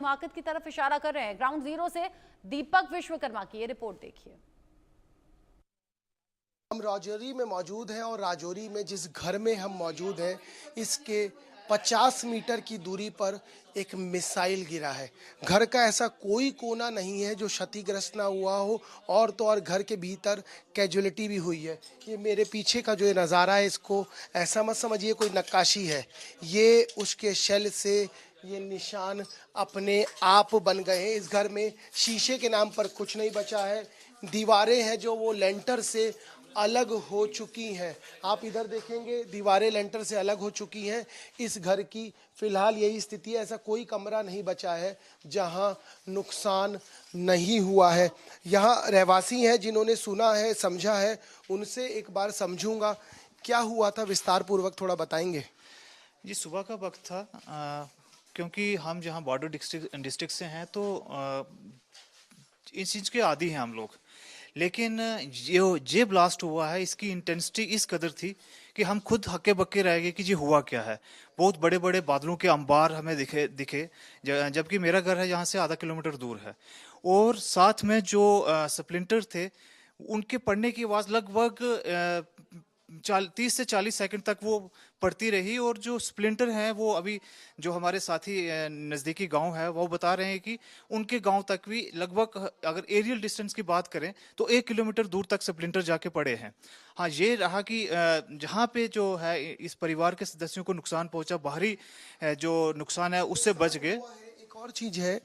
हिमाकत की तरफ इशारा कर रहे हैं। ग्राउंड जीरो से दीपक विश्वकर्मा की ये रिपोर्ट देखिए। हम राजौरी में मौजूद हैं और राजौरी में जिस घर में हम मौजूद हैं इसके 50 मीटर की दूरी पर एक मिसाइल गिरा है। घर का ऐसा कोई कोना नहीं है जो क्षतिग्रस्त ना हुआ हो, और तो और घर के भीतर कैजुअलिटी भी हुई है। ये मेरे पीछे का जो ये नज़ारा है, इसको ऐसा मत समझिए कोई नक्काशी है, ये उसके शेल से ये निशान अपने आप बन गए हैं। इस घर में शीशे के नाम पर कुछ नहीं बचा है। दीवारें हैं जो वो लेंटर से अलग हो चुकी हैं। आप इधर देखेंगे, दीवारें लेंटर से अलग हो चुकी हैं। इस घर की फिलहाल यही स्थिति है। ऐसा कोई कमरा नहीं बचा है जहां नुकसान नहीं हुआ है। यहाँ रहवासी हैं जिन्होंने सुना है, समझा है, उनसे एक बार समझूंगा क्या हुआ था, विस्तार पूर्वक थोड़ा बताएंगे। जी, सुबह का वक्त था, क्योंकि हम जहाँ बॉर्डर डिस्ट्रिक्ट से हैं तो इस चीज़ के आदी हैं हम लोग। लेकिन जो जे ब्लास्ट हुआ है इसकी इंटेंसिटी इस कदर थी कि हम खुद हक्के बक्के रह गए कि जी हुआ क्या है। बहुत बड़े बड़े बादलों के अंबार हमें दिखे जबकि मेरा घर है यहाँ से आधा किलोमीटर दूर है, और साथ में जो स्प्लिंटर थे उनके पड़ने की आवाज़ लगभग 30 से 40 सेकंड तक वो पड़ती रही। और जो स्प्लिंटर हैं वो अभी जो हमारे साथी नज़दीकी गांव है वो बता रहे हैं कि उनके गांव तक भी लगभग, अगर एरियल डिस्टेंस की बात करें तो 1 किलोमीटर दूर तक स्प्लिंटर जाके पड़े हैं। हाँ, ये रहा कि जहाँ पे जो है इस परिवार के सदस्यों को नुकसान पहुंचा, बाहरी जो नुकसान है उससे बच गए। एक और चीज है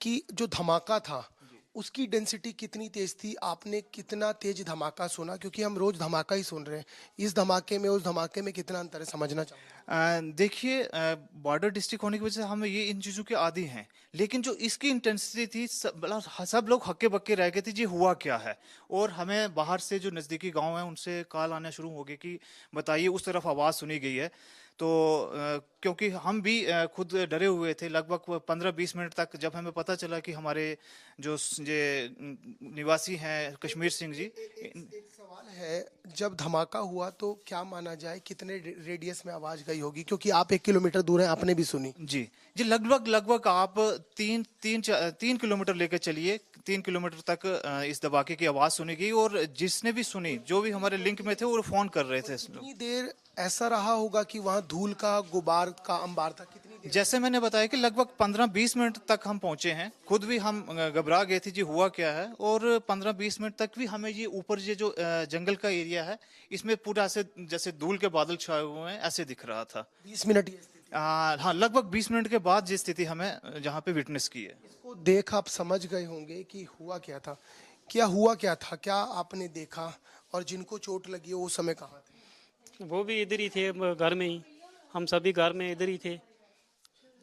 कि जो धमाका था उसकी डेंसिटी कितनी तेज थी, आपने कितना तेज धमाका सुना? क्योंकि हम रोज धमाका ही सुन रहे हैं, इस धमाके में उस धमाके में कितना अंतर है, समझना चाहूँगा। देखिए, बॉर्डर डिस्ट्रिक्ट होने की वजह से हम ये इन चीज़ों के आदी हैं, लेकिन जो इसकी इंटेंसिटी थी सब लोग हक्के बक्के रह गए थे जी हुआ क्या है। और हमें बाहर से जो नज़दीकी गांव है उनसे कॉल आना शुरू हो गए कि बताइए, उस तरफ आवाज़ सुनी गई है। तो क्योंकि हम भी खुद डरे हुए थे लगभग 15-20 मिनट तक, जब हमें पता चला कि हमारे जो निवासी हैं कश्मीर सिंह जी। एक सवाल है, जब धमाका हुआ तो क्या माना जाए कितने रेडियस में आवाज गई होगी? क्योंकि आप 1 किलोमीटर दूर हैं, आपने भी सुनी। जी लगभग आप 3 किलोमीटर लेकर चलिए, 3 किलोमीटर तक इस धमाके की आवाज सुनी गई। और जिसने भी सुनी, जो भी हमारे लिंक में थे, वो फोन कर रहे थे। कितनी देर ऐसा रहा होगा कि वहाँ धूल का, गुबार का अंबार था? कितनी देर? जैसे मैंने बताया कि लगभग 15-20 मिनट तक हम पहुंचे हैं। खुद भी हम घबरा गए थे जी हुआ क्या है। और 15-20 मिनट तक भी हमें ये ऊपर ये जो जंगल का एरिया है इसमें पूरा ऐसे जैसे धूल के बादल छाए हुए हैं ऐसे दिख रहा था। 20 मिनट? हाँ, लगभग 20 मिनट के बाद ये स्थिति हमें जहाँ पे विटनेस की है। इसको देख आप समझ गए होंगे कि हुआ क्या था। क्या हुआ क्या था, क्या आपने देखा? और जिनको चोट लगी है वो समय कहाँ थे? वो भी इधर ही थे, घर में ही। हम सभी घर में इधर ही थे।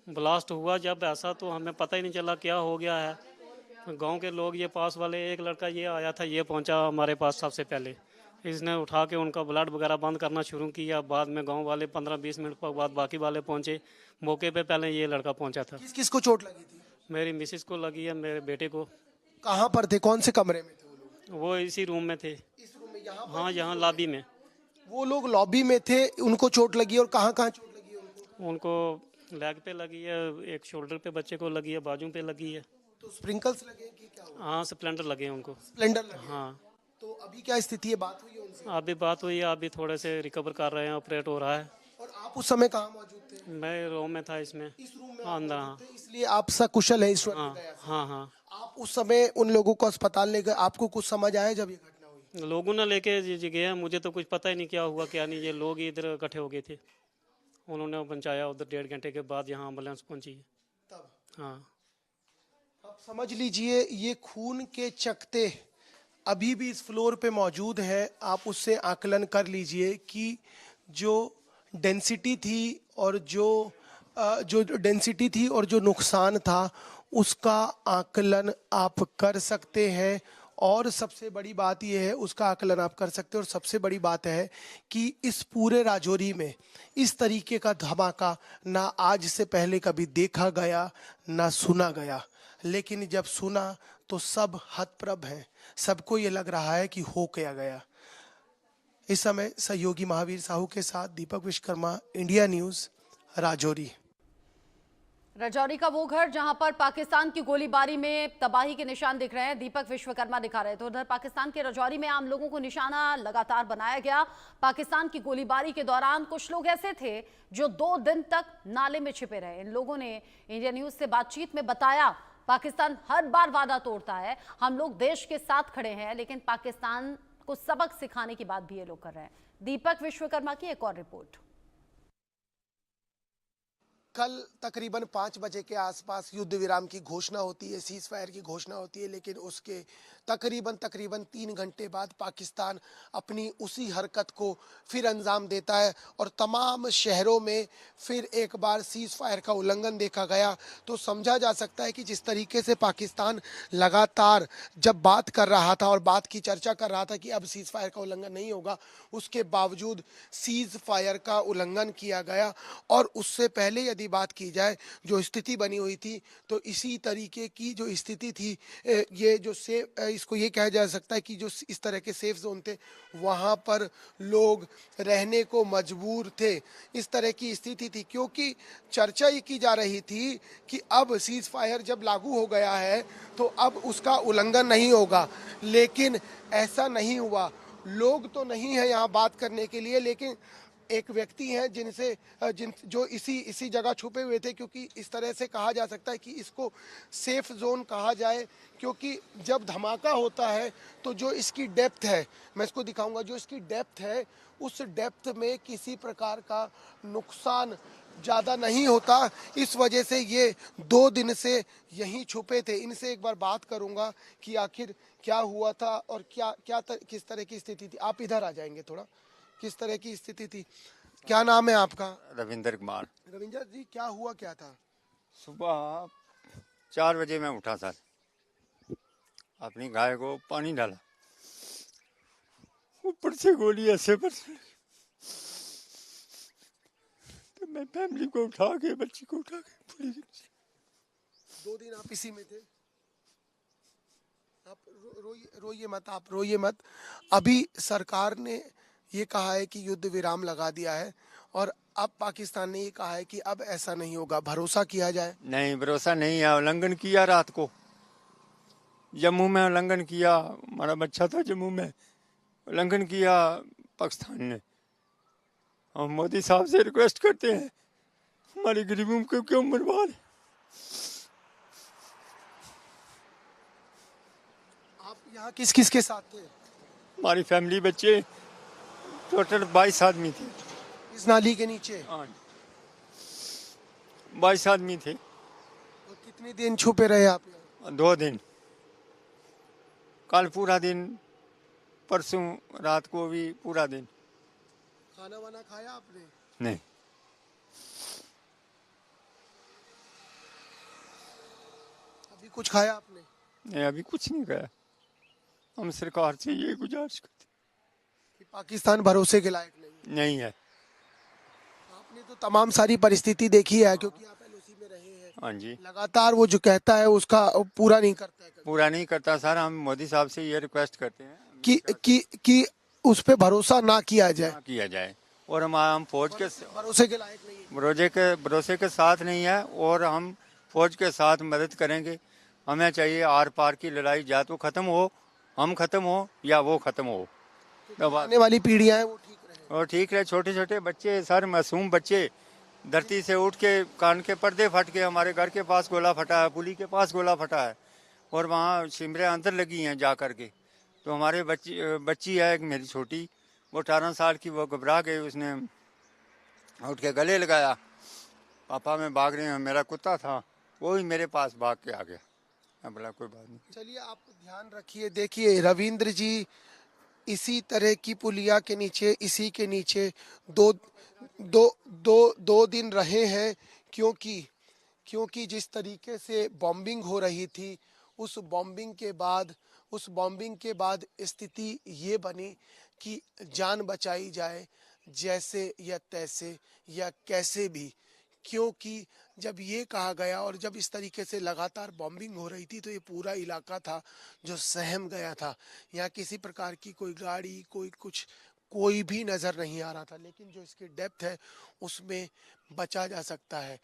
ब्लास्ट हुआ जब ऐसा तो हमें पता ही नहीं चला क्या हो गया है। गांव के लोग, ये पास वाले एक लड़का ये आया था, ये पहुंचा हमारे पास सबसे पहले। इसने उठा के उनका ब्लड वगैरह बंद करना शुरू किया। बाद में गांव वाले 15-20 मिनट बाद बाकी वाले पहुंचे। मौके पे पहले ये लड़का पहुंचा था। किस किस को चोट लगी थी? मेरी मिसिस को लगी है, मेरे बेटे को। कहाँ पर थे, कौन से कमरे में थे वो लोग? वो इसी रूम में थे। इस रूम में? यहाँ हाँ, यहाँ लॉबी में। वो लोग लॉबी में थे, उनको चोट लगी? और कहाँ कहाँ चोट लगी है उनको लेग पे लगी है, एक शोल्डर पे बच्चे को लगी है, बाजू पे लगी है। तो स्प्रिंकल्स लगे कि क्या हुआ? हाँ, स्प्लेंडर लगे हैं उनको। स्प्लेंडर लगे? हाँ। तो अभी क्या स्थिति है, बात हुई है उनसे? अभी बात हुई है, अभी थोड़े से रिकवर कर रहे हैं, ऑपरेट हो रहा है। और आप उस समय कहाँ मौजूद थे? मैं रूम में था, इसमें। इस रूम में हाँ, अंदर। मौजूद हाँ थे, इसलिए आप सकुशल हैं ईश्वर हाँ की दया से। हाँ हाँ। आप उस समय उन लोगों को अस्पताल ले गए, आपको कुछ समझ आया जब ये घटना हुई? लोगों ने लेके गए, मुझे तो कुछ पता ही नहीं क्या हुआ क्या नहीं। ये लोग ही इधर इकट्ठे हो गए थे, उन्होंने पहुंचाया। उधर 1.5 घंटे के बाद यहाँ एम्बुलेंस पहुंची है तब? हाँ। आप समझ लीजिए ये खून के चकते अभी भी इस फ्लोर पे मौजूद है। आप उससे आकलन कर लीजिए कि जो डेंसिटी थी और जो डेंसिटी थी और जो नुकसान था उसका आकलन आप कर सकते हैं। और सबसे बड़ी बात यह है, उसका आकलन आप कर सकते हैं। और सबसे बड़ी बात है कि इस पूरे राजौरी में इस तरीके का धमाका ना आज से पहले कभी देखा गया ना सुना गया। लेकिन जब सुना तो सब हतप्रभ हैं, सबको ये लग रहा है कि हो क्या गया। इस समय सहयोगी महावीर साहू के साथ दीपक विश्वकर्मा, इंडिया न्यूज़, राजौरी। राजौरी का वो घर जहां पर पाकिस्तान की गोलीबारी में तबाही के निशान दिख रहे हैं, दीपक विश्वकर्मा दिखा रहे थे। उधर पाकिस्तान के राजौरी में आम लोगों को निशाना लगातार बनाया गया। पाकिस्तान की गोलीबारी के दौरान कुछ लोग ऐसे थे जो 2 दिन तक नाले में छिपे रहे। इन लोगों ने इंडिया न्यूज से बातचीत में बताया, पाकिस्तान हर बार वादा तोड़ता है, हम लोग देश के साथ खड़े हैं, लेकिन पाकिस्तान को सबक सिखाने की बात भी ये लोग कर रहे हैं। दीपक विश्वकर्मा की एक और रिपोर्ट। कल तकरीबन 5 बजे के आसपास युद्ध विराम की घोषणा होती है, सीज फायर की घोषणा होती है, लेकिन उसके तकरीबन 3 घंटे बाद पाकिस्तान अपनी उसी हरकत को फिर अंजाम देता है और तमाम शहरों में फिर एक बार सीज फायर का उल्लंघन देखा गया। तो समझा जा सकता है कि जिस तरीके से पाकिस्तान लगातार जब बात कर रहा था और बात की चर्चा कर रहा था कि अब सीज फायर का उल्लंघन नहीं होगा, उसके बावजूद सीज फायर का उल्लंघन किया गया। और उससे पहले यदि बात की जाए जो स्थिति बनी हुई थी, तो इसी तरीके की जो स्थिति थी, ये जो इसको ये कहा जा सकता है कि जो इस तरह के सेफ जोन थे वहाँ पर लोग रहने को मजबूर थे। इस तरह की स्थिति थी क्योंकि चर्चा ये की जा रही थी कि अब सीज फायर जब लागू हो गया है तो अब उसका उल्लंघन नहीं होगा, लेकिन ऐसा नहीं हुआ। लोग तो नहीं है यहाँ बात करने के लिए, लेकिन एक व्यक्ति हैं जो इसी जगह छुपे हुए थे, क्योंकि इस तरह से कहा जा सकता है कि इसको सेफ जोन कहा जाए, क्योंकि जब धमाका होता है तो जो इसकी डेप्थ है, मैं इसको दिखाऊंगा, जो इसकी डेप्थ है उस डेप्थ में किसी प्रकार का नुकसान ज़्यादा नहीं होता। इस वजह से ये 2 दिन से यहीं छुपे थे। इनसे एक बार बात करूंगा कि आखिर क्या हुआ था और किस तरह की स्थिति थी। आप इधर आ जाएंगे थोड़ा, किस तरह की स्थिति थी। क्या नाम है आपका? रविंदर कुमार। रविंदर जी, क्या हुआ क्या था? सुबह 4 बजे मैं उठा सर, अपनी गाय को पानी डाला, ऊपर से गोली ऐसे बरसने लगी। तो मैं फैमिली को उठा के, बच्ची को उठा के पुलिस। 2 दिन आप इसी में थे? आप रोइए मत, आप रोइए मत। अभी सरकार ने ये कहा है कि युद्ध विराम लगा दिया है और अब पाकिस्तान ने ये कहा है कि अब ऐसा नहीं होगा। भरोसा किया जाए? नहीं, भरोसा नहीं है। उल्लंघन किया रात को, जम्मू में उल्लंघन किया। हमारा बच्चा था जम्मू में, उल्लंघन किया पाकिस्तान ने। हम मोदी साहब से रिक्वेस्ट करते हैं, हमारी गरीबों को क्यों मरवा रहे। आप यहाँ किस किस के साथ थे? हमारी फैमिली, बच्चे, टोटल 22 आदमी थे। इस नाली के नीचे? हाँ, 22 आदमी थे। और कितने दिन छुपे रहे आप यहाँ? 2 दिन, कल पूरा दिन, परसों रात को भी पूरा दिन। खाना वाना खाया आपने? नहीं। अभी कुछ खाया आपने? नहीं, अभी कुछ नहीं खाया। हम सरकार से ये गुजारिश करते कि पाकिस्तान भरोसे के लायक नहीं है। आपने तो तमाम सारी परिस्थिति देखी है, क्योंकि आप एलओसी में रहे हैं। हाँ जी। लगातार वो जो कहता है उसका पूरा नहीं करता है कभी। पूरा नहीं करता सर। हम मोदी साहब से ये रिक्वेस्ट करते हैं कि उस पे भरोसा ना किया जाए। ना किया जाए। और हम फौज के भरोसे के लायक नहीं है। भरोसे के साथ नहीं है, और हम फौज के साथ मदद करेंगे। हमें चाहिए आर पार की लड़ाई, या तो खत्म हो, हम खत्म हो, या वो खत्म हो। आने वाली पीढ़ियां हैं वो ठीक रहे। और ठीक रहे। छोटे छोटे बच्चे सर, मासूम बच्चे, धरती से उठ के कान के पर्दे फट के, हमारे घर के पास गोला फटा है, पुली के पास गोला फटा है, और वहाँ शिमरे अंदर लगी हैं जा कर के। तो हमारे बच्ची है एक मेरी छोटी, वो 18 साल की, वो घबरा गई, उसने उठ के गले लगाया, पापा मैं भाग रही हूँ। मेरा कुत्ता था, वो भी मेरे पास भाग के आ गया। मैं बोला कोई बात नहीं। चलिए, आप ध्यान रखिए। देखिए रविंद्र जी इसी तरह की पुलिया के नीचे, इसी के नीचे दो दिन रहे हैं, क्योंकि जिस तरीके से बॉम्बिंग हो रही थी, उस बॉम्बिंग के बाद स्थिति ये बनी कि जान बचाई जाए जैसे या तैसे या कैसे भी, क्योंकि जब ये कहा गया और जब इस तरीके से लगातार बॉम्बिंग हो रही थी तो ये पूरा इलाका था जो सहम गया था। यहाँ किसी प्रकार की कोई गाड़ी, कोई भी नज़र नहीं आ रहा था, लेकिन जो इसकी डेप्थ है उसमें बचा जा सकता है।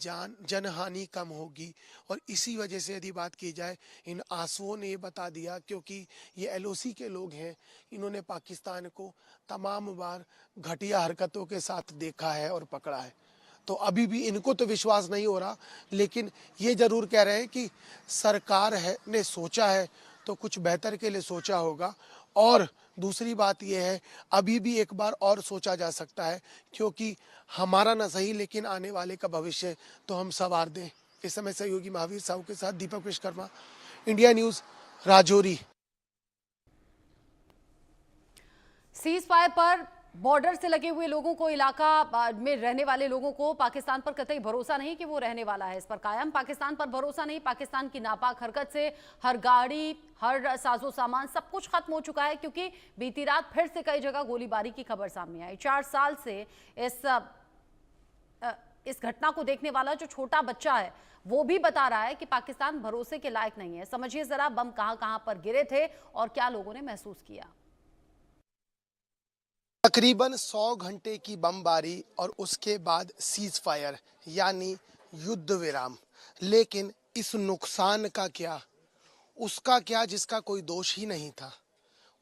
जनहानि कम होगी। और इसी वजह से यदि बात की जाए, इन आंसुओं ने ये बता दिया, क्योंकि ये एलओसी के लोग हैं, इन्होंने पाकिस्तान को तमाम बार घटिया हरकतों के साथ देखा है और पकड़ा है। तो अभी भी इनको तो विश्वास नहीं हो रहा, लेकिन ये जरूर कह रहे हैं कि सरकार है ने सोचा है तो कुछ बेहतर के लिए सोचा होगा। और दूसरी बात यह है, अभी भी एक बार और सोचा जा सकता है, क्योंकि हमारा ना सही लेकिन आने वाले का भविष्य तो हम संवार दें। इस समय सहयोगी महावीर साहू के साथ Deepak Vishwakarma, India news, Rajouri. Ceasefire पर बॉर्डर से लगे हुए लोगों को, इलाका में रहने वाले लोगों को पाकिस्तान पर कतई भरोसा नहीं कि वो रहने वाला है। इस पर कायम पाकिस्तान पर भरोसा नहीं। पाकिस्तान की नापाक हरकत से हर गाड़ी, हर साजो सामान, सब कुछ खत्म हो चुका है, क्योंकि बीती रात फिर से कई जगह गोलीबारी की खबर सामने आई। 4 साल से इस घटना को देखने वाला जो छोटा बच्चा है वो भी बता रहा है कि पाकिस्तान भरोसे के लायक नहीं है। समझिए जरा, बम कहां कहां पर गिरे थे और क्या लोगों ने महसूस किया। तकरीबन 100 घंटे की बमबारी और उसके बाद सीज फायर यानी युद्ध विराम। लेकिन इस नुकसान का क्या, उसका क्या जिसका कोई दोष ही नहीं था,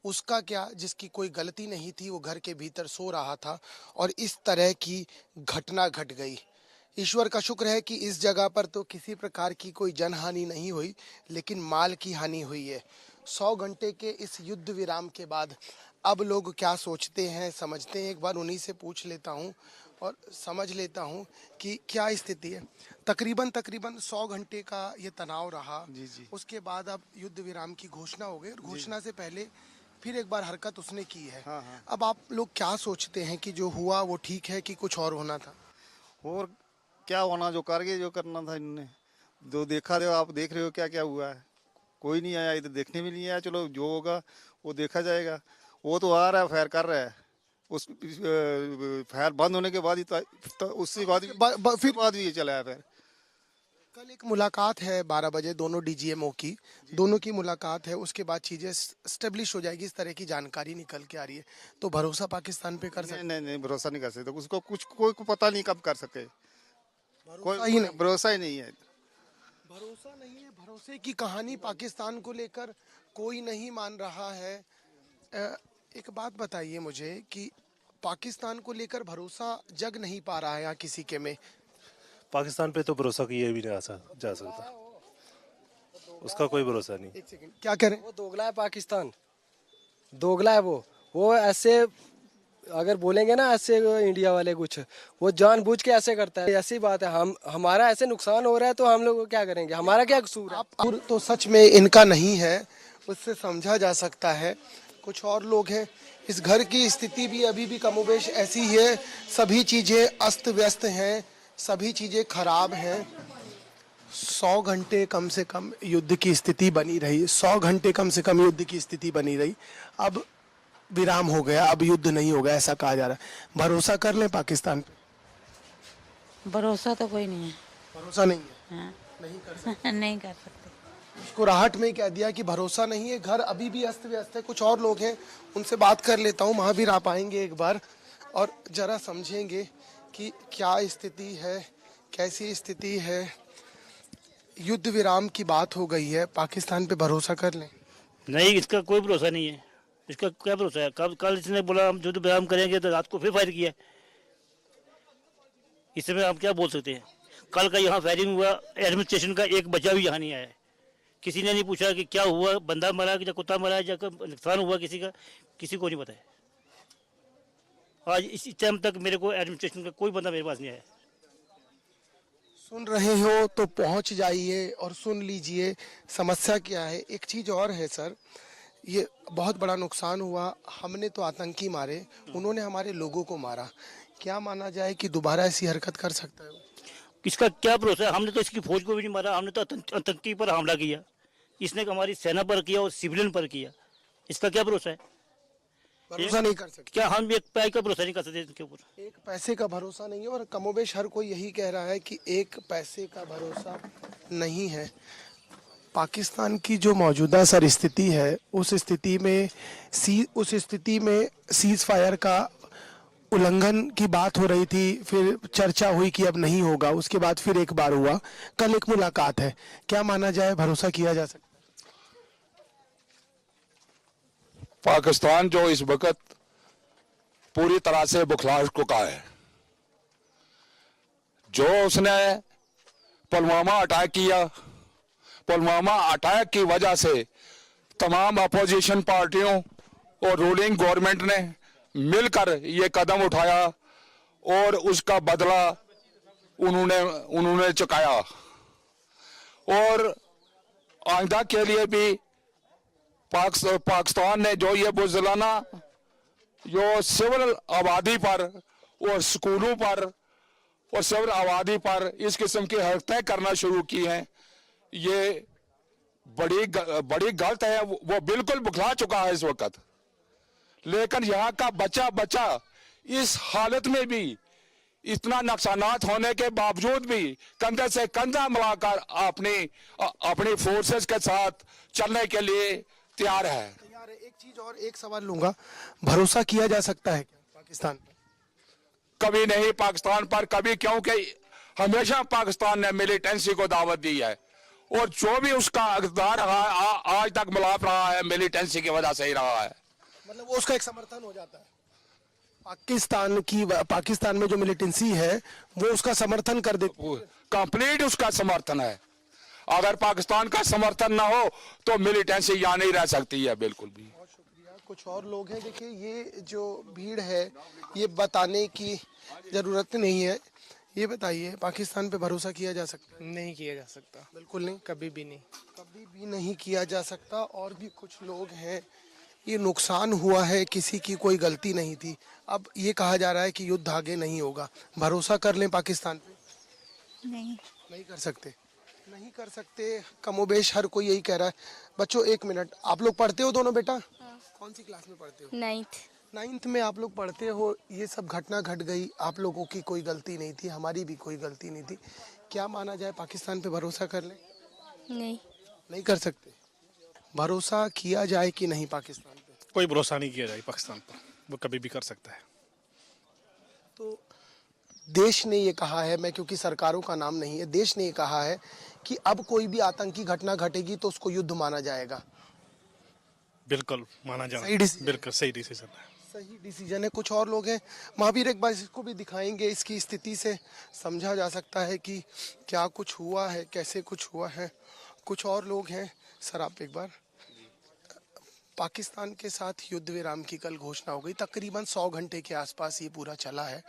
उसका क्या जिसकी कोई गलती नहीं थी, वो घर के भीतर सो रहा था और इस तरह की घटना घट गई। ईश्वर का शुक्र है कि इस जगह पर तो किसी प्रकार की कोई जनहानि नहीं हुई, लेकिन माल की हानि हुई है। 100 घंटे के इस युद्ध विराम के बाद अब लोग क्या सोचते हैं, समझते हैं, एक बार उन्हीं से पूछ लेता हूं और समझ लेता हूं कि क्या स्थिति है। तकरीबन 100 घंटे का ये तनाव रहा। जी। उसके बाद अब युद्ध विराम की घोषणा हो गई और घोषणा से पहले फिर एक बार हरकत उसने की है। हाँ। अब आप लोग क्या सोचते हैं कि जो हुआ वो ठीक है कि कुछ और होना था? और क्या होना, जो कर गए, जो करना था इन्होंने, जो देखा था आप देख रहे हो क्या क्या हुआ है। कोई नहीं आया इधर, देखने भी नहीं आया। चलो जो होगा वो देखा जाएगा। वो तो आ रहा है, फायर कर रहा है। उस फायर बंद होने के बाद ही तो उसके बाद फिर बाद भी ये चला है फायर। कल एक मुलाकात है 12 बजे दोनों डीजीएमओ की, दोनों की मुलाकात है। उसके बाद चीजें स्टेब्लिश हो जाएगी, इस तरह की जानकारी निकल के आ रही है। तो भरोसा पाकिस्तान पे कर सकते? नहीं, भरोसा नहीं कर सकते। उसको कुछ कोई को पता नहीं कब कर सके। भरोसा ही नहीं, भरोसा ही नहीं है। भरोसा नहीं है। भरोसे की कहानी पाकिस्तान को लेकर कोई नहीं मान रहा है। एक बात बताइए मुझे कि पाकिस्तान को लेकर भरोसा जग नहीं पा रहा है यहाँ किसी के में। पाकिस्तान पे तो भरोसा किया भी नहीं जा सकता, उसका कोई भरोसा नहीं। एक सेकंड, क्या कह रहे हैं? वो दोगला है, पाकिस्तान दोगला है। वो ऐसे अगर बोलेंगे ना ऐसे इंडिया वाले कुछ, वो जानबूझ के ऐसे करता है। ऐसी बात है, हमारा ऐसे नुकसान हो रहा है तो हम लोग क्या करेंगे, हमारा क्या कसूर है? और तो सच में इनका नहीं है, उससे समझा जा सकता है। कुछ और लोग हैं। इस घर की स्थिति भी अभी भी कमोबेश ऐसी ही है। सभी चीजें अस्त व्यस्त हैं, सभी चीजें खराब हैं। 100 घंटे कम से कम युद्ध की स्थिति बनी रही, 100 घंटे कम से कम युद्ध की स्थिति बनी रही। अब विराम हो गया, अब युद्ध नहीं होगा ऐसा कहा जा रहा है। भरोसा कर लें पाकिस्तान पे? भरोसा तो कोई नहीं है। भरोसा नहीं है। हाँ। नहीं कर सकते। नहीं कर सकते। उसको राहट में ही कह दिया कि भरोसा नहीं है। घर अभी भी अस्त व्यस्त है। कुछ और लोग हैं, उनसे बात कर लेता हूँ। महावीर आप आएंगे एक बार और जरा समझेंगे कि क्या स्थिति है, कैसी स्थिति है। युद्ध विराम की बात हो गई है, पाकिस्तान पे भरोसा कर लें? नहीं, इसका कोई भरोसा नहीं है। इसका क्या भरोसा है? कल इसने बोला हम युद्ध विराम करेंगे, तो रात को फिर फायर किया। इसमें हम क्या बोल सकते हैं? कल का यहाँ फायरिंग हुआ, एडमिनिस्ट्रेशन का एक बच्चा भी यहाँ नहीं आया है। किसी ने नहीं पूछा कि क्या हुआ, बंदा मरा कि कुत्ता मरा, या नुकसान हुआ किसी का, किसी को नहीं पता है। आज इस टाइम तक मेरे को एडमिनिस्ट्रेशन का कोई बंदा मेरे पास नहीं आया। सुन रहे हो तो पहुंच जाइए और सुन लीजिए समस्या क्या है। एक चीज और है सर, ये बहुत बड़ा नुकसान हुआ। हमने तो आतंकी मारे, उन्होंने हमारे लोगों को मारा। क्या माना जाए कि दोबारा ऐसी हरकत कर सकता है? इसका क्या भरोसा है? हमने तो इसकी फौज को भी नहीं मारा, हमने तो आतंकी पर हमला किया। इसने हमारी सेना पर किया और सिविलियन पर किया। इसका क्या भरोसा है? भरोसा नहीं कर सकते। क्या हम एक पैसे का भरोसा नहीं कर सकते इनके ऊपर? एक पैसे का भरोसा नहीं है और कमोबेश हर कोई यही कह रहा है कि एक पैसे का भरोसा नहीं है। पाकिस्तान की जो मौजूदा सर स्थिति है, उस स्थिति में सीज फायर का उल्लंघन की बात हो रही थी, फिर चर्चा हुई कि अब नहीं होगा, उसके बाद फिर एक बार हुआ, कल एक मुलाकात है, क्या माना जाए, भरोसा किया जा सकता पाकिस्तान जो इस वक्त पूरी तरह से बुखला चुका है, जो उसने पुलवामा अटैक किया, पुलवामा अटैक की वजह से तमाम अपोजिशन पार्टियों और रूलिंग गवर्नमेंट ने मिलकर ये कदम उठाया और उसका बदला उन्होंने चुकाया। और आइंदा के लिए भी पाकिस्तान ने जो ये बुज़दिलाना जो सिविल आबादी पर और स्कूलों पर और सिविल आबादी पर इस किस्म की हरकतें करना शुरू की हैं, ये बड़ी गलत है। वो बिल्कुल बुखला चुका है इस वक्त। लेकिन यहाँ का बच्चा इस हालत में भी, इतना नुकसानात होने के बावजूद भी कंधे से कंधा मिलाकर अपनी फोर्सेस के साथ चलने के लिए तैयार है। एक चीज और एक सवाल लूंगा, भरोसा किया जा सकता है क्या पाकिस्तान पर? कभी नहीं पाकिस्तान पर, कभी, क्योंकि हमेशा पाकिस्तान ने मिलिटेंसी को दावत दी है और जो भी उसका इक़्तिदार रहा है आज तक मिलाप रहा है मिलिटेंसी की वजह से ही रहा है। मतलब वो उसका एक समर्थन हो जाता है। पाकिस्तान में जो मिलिटेंसी है वो उसका समर्थन कर देती है, कंप्लीट उसका समर्थन है। अगर पाकिस्तान का समर्थन ना हो तो मिलिटेंसी यहाँ नहीं रह सकती है बिल्कुल भी। बहुत शुक्रिया। कुछ और लोग हैं, देखिए ये जो भीड़ है ये बताने की जरूरत नहीं है, ये बताइए पाकिस्तान पे भरोसा किया जा सकता है? नहीं किया जा सकता, बिल्कुल नहीं, कभी भी नहीं। कभी भी नहीं किया जा सकता। और भी कुछ लोग हैं, ये नुकसान हुआ है, किसी की कोई गलती नहीं थी, अब ये कहा जा रहा है कि युद्ध आगे नहीं होगा, भरोसा कर लें पाकिस्तान पे? नहीं कर सकते, नहीं कर सकते। कमोबेश हर कोई यही कह रहा है। बच्चों एक मिनट, आप लोग पढ़ते हो दोनों बेटा? कौन सी क्लास में पढ़ते हो? 9th में आप लोग पढ़ते हो। ये सब घटना घट गई, आप लोगों की कोई गलती नहीं थी, हमारी भी कोई गलती नहीं थी, क्या माना जाए पाकिस्तान पे भरोसा कर लें? नहीं कर सकते। भरोसा किया जाए कि नहीं पाकिस्तान पे? कोई भरोसा नहीं किया जाए पाकिस्तान पर, वो कभी भी कर सकता है। तो देश ने ये कहा है, मैं क्योंकि सरकारों का नाम नहीं है, देश ने ये कहा है कि अब कोई भी आतंकी घटना घटेगी तो उसको युद्ध माना जाएगा। बिल्कुल माना जाए, सही डिसीजन, बिल्कुल सही डिसीजन है, सही डिसीजन है। कुछ और लोग हैं, महावीर एक बार इसको भी दिखाएंगे, इसकी स्थिति से समझा जा सकता है कि क्या कुछ हुआ है, कैसे कुछ हुआ है। कुछ और लोग हैं, सर आप एक बार, पाकिस्तान के साथ युद्ध विराम की कल घोषणा हो गई, तकरीबन 100 घंटे के आसपास ये पूरा चला है,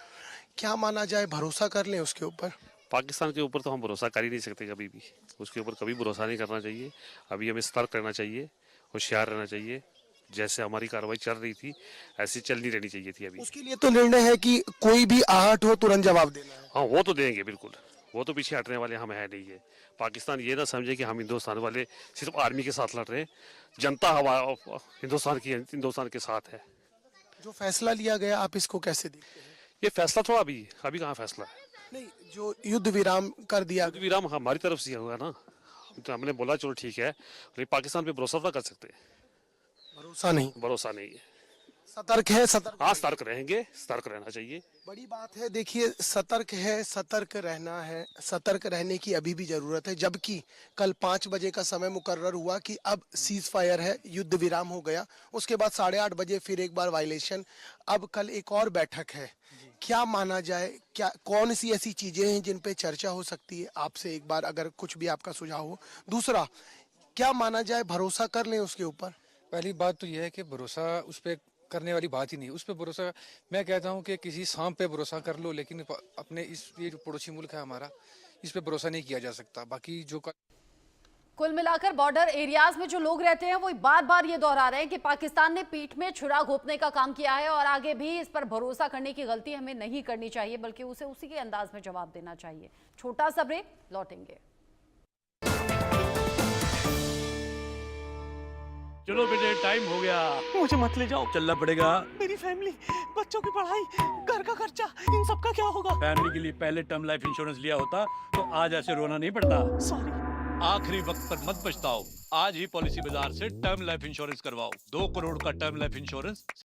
क्या माना जाए, भरोसा कर लें उसके ऊपर? पाकिस्तान के ऊपर तो हम भरोसा कर ही नहीं सकते कभी भी, उसके ऊपर कभी भरोसा नहीं करना चाहिए। अभी हमें सतर्क रहना चाहिए, होशियार रहना चाहिए। जैसे हमारी कार्रवाई चल रही थी ऐसी चलनी रहनी चाहिए थी। अभी उसके लिए तो निर्णय है कि कोई भी आहट हो तुरंत जवाब देना है। हाँ वो तो देंगे बिल्कुल, वो तो पीछे हटने वाले हम है नहीं है। पाकिस्तान ये ना समझे कि हम हिंदुस्तान वाले सिर्फ आर्मी के साथ लड़ रहे हैं, जनता हिंदुस्तान के साथ है। जो फैसला लिया गया आप इसको कैसे देखते हैं? ये फैसला थोड़ा अभी कहाँ फैसला है? नहीं, जो युद्ध विराम कर दिया, युद्ध विराम हमारी तरफ से हुआ ना, तो हमने बोला चलो ठीक है, लेकिन पाकिस्तान पे भरोसा तो कर सकते हैं? भरोसा नहीं है। सतर्क है, सतर्क, हाँ सतर्क रहेंगे, सतर्क रहना चाहिए। बड़ी बात है। देखिए सतर्क है, सतर्क रहना है, सतर्क रहने की अभी भी जरूरत है। जबकि कल 5 बजे का समय मुकर्रर हुआ कि अब सीज फायर है, युद्ध विराम हो गया, उसके बाद 8:30 बजे फिर एक बार वायलेशन, अब कल एक और बैठक है। क्या माना जाए, क्या कौन सी ऐसी चीजें हैं जिन पे चर्चा हो सकती है? आपसे एक बार अगर कुछ भी आपका सुझाव हो। दूसरा, क्या माना जाए, भरोसा कर लें उसके ऊपर? पहली बात तो यह है कि भरोसा उस पर करने वाली बात ही नहीं, उस पर भरोसा, मैं कहता हूँ कि किसी सांप पे भरोसा कर लो, लेकिन अपने ये जो पड़ोसी मुल्क है हमारा, इस पे भरोसा नहीं किया जा सकता। बाकी जो कुल मिलाकर बॉर्डर एरियाज में जो लोग रहते हैं वो बार बार ये दोहरा रहे हैं कि पाकिस्तान ने पीठ में छुरा घोंपने का काम किया है और आगे भी इस पर भरोसा करने की गलती हमें नहीं करनी चाहिए, बल्कि उसे उसी के अंदाज में जवाब देना चाहिए। छोटा सा ब्रेक, लौटेंगे। चलो बेटे टाइम हो गया, मुझे मत ले जाओ, चलना पड़ेगा। मेरी फैमिली, बच्चों की पढ़ाई, घर का खर्चा, इन सब का क्या होगा? फैमिली के लिए पहले टर्म लाइफ इंश्योरेंस लिया होता तो आज ऐसे रोना नहीं पड़ता। सॉरी। आखिरी वक्त पर मत पछताओ, आज ही पॉलिसी बाजार से टर्म लाइफ इंश्योरेंस करवाओ। 2 करोड़ का टर्म लाइफ इंश्योरेंस